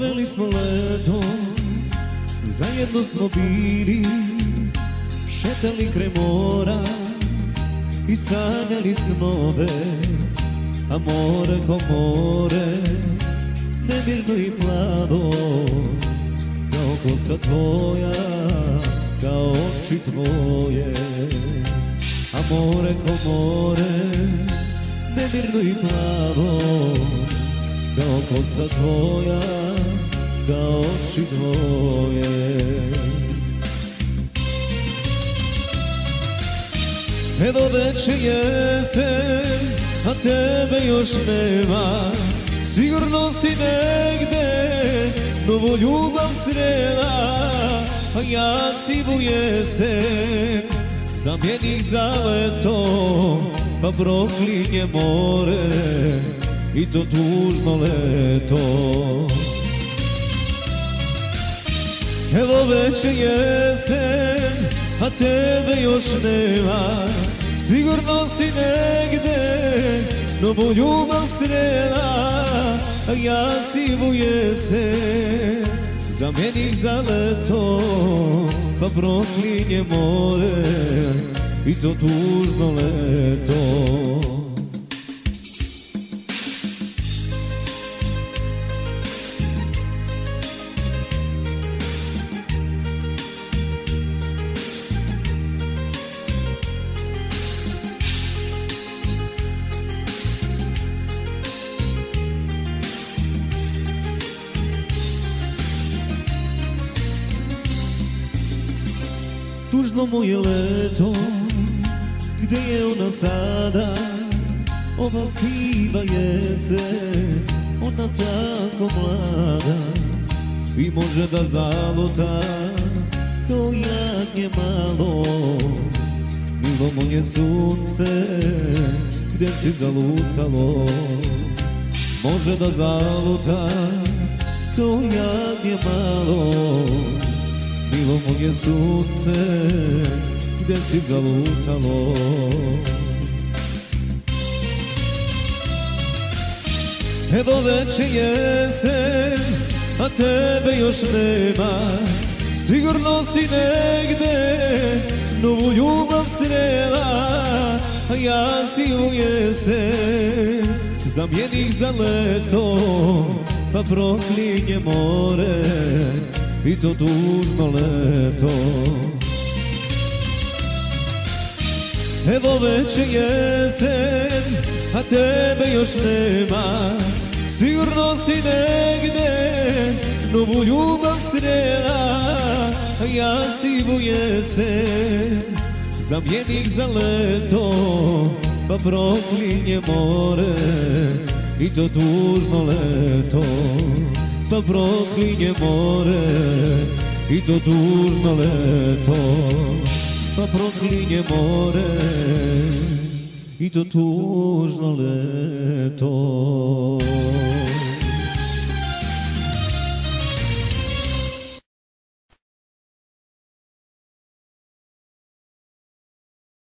Proveli smo leto, zajedno smo bili, šetali kraj mora i sanjali snove, a more ko more, nemirno i plavo, kao kosa tvoja, kao oči tvoje. A more ko more, nemirno i plavo, kao kosa tvoja, kao oči tvoje. Evo već je jesen, a tebe još nema, sigurno si negde novu ljubav srela, a ja sivu jesen zamijenih za leto, pa proklinje more i to tužno leto. Evo već je jesen, a tebe još nema, sigurno si negde novu ljubav srela, a ja sivu jesen zamijenih za leto, pa proklinje more i to tužno leto. Tužno mu je leto, gde je ona sada, ova siva jesen, ona tako mlada i može da zaluta kao jagnje malo. Milo mu je sunce, gde si zalutalo, može da zaluta kao jagnje malo. Milo mu je sunce, gde si zalutalo. Evo već je jesen, a tebe još nema, sigurno si negde novu ljubav srela, a ja si u jesen zamijenih za leto, pa proklinje more i to tužno leto. Evo već je jesen, a tebe još nema, sigurno si negde novu ljubav srela, a ja sivu jesen zamijenih za leto, pa proklinje more i to tužno leto. Pa proklinje more i to tužno leto, pa proklinje more i to tužno leto.